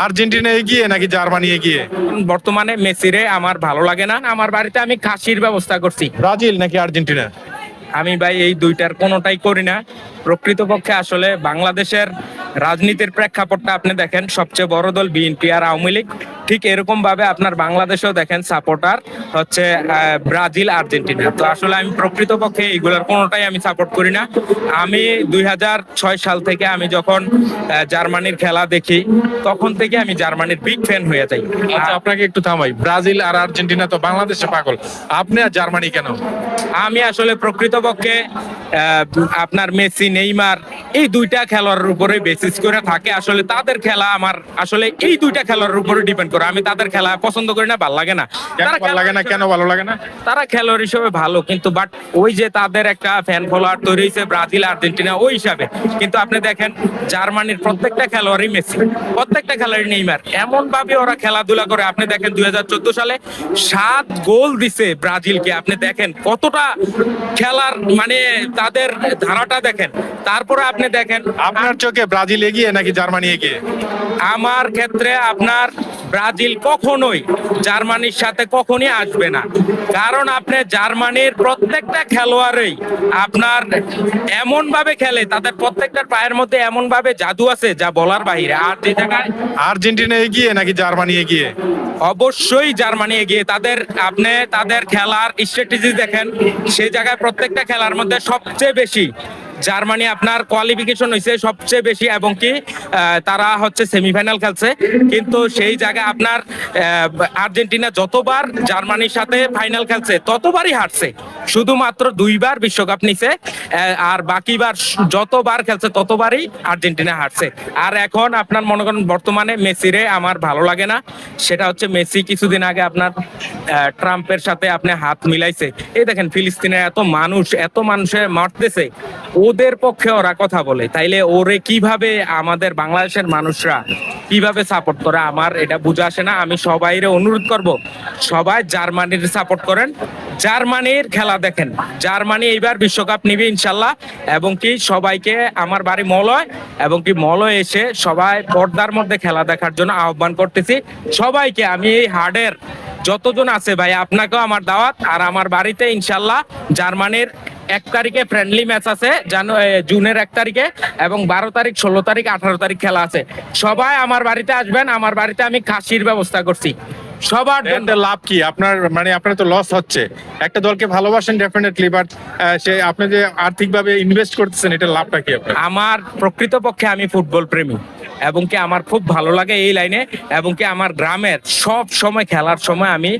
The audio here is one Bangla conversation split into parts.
আর্জেন্টিনা এগিয়ে নাকি জার্মানি এগিয়ে? বর্তমানে মেসিরে আমার ভালো লাগে না। আমার বাড়িতে আমি খাসির ব্যবস্থা করছি। ব্রাজিল নাকি আর্জেন্টিনা? আমি ভাই এই দুইটার কোনোটাই করি না। প্রকৃতপক্ষে আসলে বাংলাদেশের রাজনীতির প্রেক্ষাপটটা আপনি দেখেন, সবচেয়ে বড় দল বিএনপি আর আওয়ামী লীগ। ঠিক এরকম ভাবে আপনার বাংলাদেশেও দেখেন সাপোর্টার হচ্ছে ব্রাজিল, আর্জেন্টিনা। তো আসলে আমি প্রকৃতপক্ষে এইগুলোর কোনোটাই আমি সাপোর্ট করি না। আমি 2006 সাল থেকে আমি যখন জার্মানির খেলা দেখি, তখন থেকে আমি জার্মানির বিগ ফ্যান হয়ে যাই। আচ্ছা, আপনাকে একটু থামাই, ব্রাজিল আর আর্জেন্টিনা তো বাংলাদেশে পাগল, আপনি আর জার্মানি কেন? আমি আসলে প্রকৃতপক্ষে আপনার মেসি, নেইমার এই দুইটা খেলোয়াড়ের উপরে বেসিস করে থাকে। আসলে তাদের খেলা আমার আসলে এই দুইটা খেলোয়াড়ের উপরে ডিপেন্ড করে। আমি তাদের খেলা পছন্দ করি না, ভালো লাগে না। কেন ভালো লাগে না? কেন ভালো লাগে না? তারা খেলোয়াড় হিসেবে ভালো, কিন্তু বাট ওই যে তাদের একটা ফ্যান ফলোয়ার তৈরি হয়েছে ব্রাজিল, আর্জেন্টিনা ওই হিসাবে। কিন্তু আপনি দেখেন জার্মানির প্রত্যেকটা খেলোয়াড়ই মেসি, প্রত্যেকটা খেলোয়াড়ই নেইমার। এমন ভাবে ওরা খেলাধুলা করে। আপনি দেখেন 2014 সালে 7 গোল দিছে ব্রাজিলকে। আপনি দেখেন কতটা খেলার মানে তাদের ধারাটা দেখেন। তারপরে আপনি দেখেন আপনার চোখে ব্রাজিল এগিয়ে নাকি জার্মানি এগিয়ে? আমার ক্ষেত্রে আপনার ব্রাজিল কখনোই জার্মানির সাথে কখনই আসবে না। কারণ আপনি জার্মানির প্রত্যেকটা খেলোয়াড়ই আপনার এমন ভাবে খেলে, তাদের প্রত্যেকটার পায়ের মধ্যে এমন ভাবে জাদু আছে যা বলার বাহিরে। আর যে জায়গায় আর্জেন্টিনা এগিয়ে নাকি জার্মানি এগিয়ে? অবশ্যই জার্মানি এগিয়ে। আপনি তাদের খেলার স্ট্র্যাটেজি দেখেন, সেই জায়গায় প্রত্যেকটা খেলার মধ্যে সবচেয়ে বেশি জার্মানি আপনার কোয়ালিফিকেশন হয়েছে সবচেয়ে বেশি, এবং কি তারা হচ্ছে সেমিফাইনাল খেলছে। কিন্তু সেই জায়গায় আপনার আর্জেন্টিনা যতবার জার্মানির সাথে ফাইনাল খেলছে ততবারই হারছে। শুধুমাত্র 2বার বিশ্বকাপ নিছে, আর বাকিবার যতবার খেলছে ততবারই আর্জেন্টিনা হারছে। আর এখন আপনার মনে করেন বর্তমানে মেসিরে আমার ভালো লাগে না। সেটা হচ্ছে মেসি কিছুদিন আগে আপনার ট্রাম্পের সাথে আপনি হাত মিলাইছে। এই দেখেন ফিলিস্তিনের এত মানুষে মারতেছে, ওদের পক্ষে ওরা কথা বলে, তাইলে ওরে কিভাবে আমাদের বাংলাদেশের মানুষরা কিভাবে সাপোর্ট করে আমার এটা বুঝে আসে না। আমি সবাইরে অনুরোধ করব, সবাই জার্মানির সাপোর্ট করেন, জার্মানির খেলা দেখেন। জার্মানি এইবার বিশ্বকাপ নিবে ইনশাল্লাহ। এবং কি সবাইকে আমার বাড়ি মলয়, এবং কি মলয় এসে সবাই পর্দার মধ্যে খেলা দেখার জন্য আহ্বান করতেছি সবাইকে। আমি এই হার্ডের যতজন আছে ভাই, আপনাকেও আমার দাওয়াত। আর আমার বাড়িতে ইনশাল্লাহ জার্মানির 1 তারিখে ফ্রেন্ডলি ম্যাচ আছে, জুনের 1 তারিখে, এবং 12 তারিখ, 16 তারিখ, 18 তারিখ খেলা আছে। সবাই আমার বাড়িতে আসবেন। আমার বাড়িতে আমি খাসির ব্যবস্থা করছি সবার জন্য। লাভ কি আপনার? মানে আপনার তো লস হচ্ছে। একটা দলকে ভালোবাসেন ডেফিনেটলি, বাট সে আপনি যে আর্থিকভাবে ইনভেস্ট করতেছেন, এটা লাভটা কি আপনার? আমার প্রকৃতপক্ষে আমি ফুটবল প্রেমী, এবং কি আমার খুব ভালো লাগে এই লাইনে। এবং কি আমার গ্রামের সব সময় খেলার সময় আমি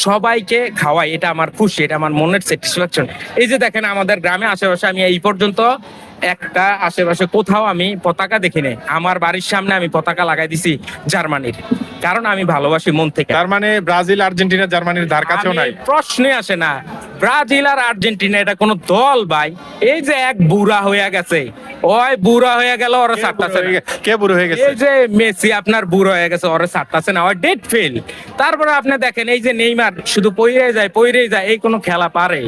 সবাইকে খাওয়াই, এটা আমার খুশি, এটা আমার মনের স্যাটিসফ্যাকশন। এই যে দেখেন আমাদের গ্রামে আশেপাশে আমি এই পর্যন্ত একটা আশেপাশে কোথাও আমি পতাকা দেখি নাই। আমার বাড়ির সামনে আমি পতাকা লাগাই দিছি জার্মানির, কারণ আমি ভালোবাসি মন থেকে। তার মানে ব্রাজিল, আর্জেন্টিনা জার্মানির ধার কাছেও নাই? প্রশ্নে আসে না ব্রাজিল আর আর্জেন্টিনা এটা কোনো দল ভাই। এই যে এক বুড়া হয়ে গেছে, ওই বুড়া হয়ে গেল, ওরা ছাড়তাছে না। কে বুড়ো হয়ে গেছে? এই যে মেসি আপনার বুড়ো হয়ে গেছে, ওরা ছাড়তাছে না, ওই ডেট ফেল। তারপরে আপনি দেখেন এই যে নেইমার শুধু পইরে যায়, এই কোনো খেলা পারে?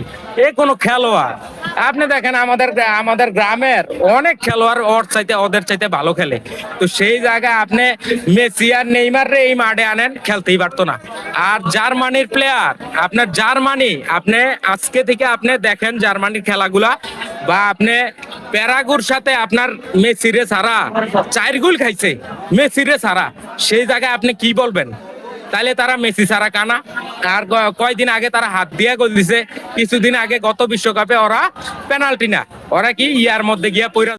এই কোনো খেলোয়াড়? আপনি দেখেন আমাদের গ্রামের অনেক খেলোয়াড় ওদের চাইতে ভালো খেলে। তো সেই জায়গায় আপনি মেসি আর নেইমার রে এই মাঠে আনেন, খেলতেই পারতো না। আর জার্মানির প্লেয়ার আপনার আপনি আজকে থেকে আপনি দেখেন জার্মানির খেলাগুলা, বা আপনি প্যারাগুর সাথে আপনার মেসিরে ছাড়া 4 গোল খাইছে, মেসিরে ছাড়া। সেই জায়গায় আপনি কি বলবেন? তাহলে তারা মেসি ছাড়া কানা। আর কয়দিন আগে তারা হাত দিয়ে গোল দিছে, কিছুদিন আগে গত বিশ্বকাপে ওরা পেনাল্টি না, ওরা কি ইয়ার মধ্যে গিয়া পইরা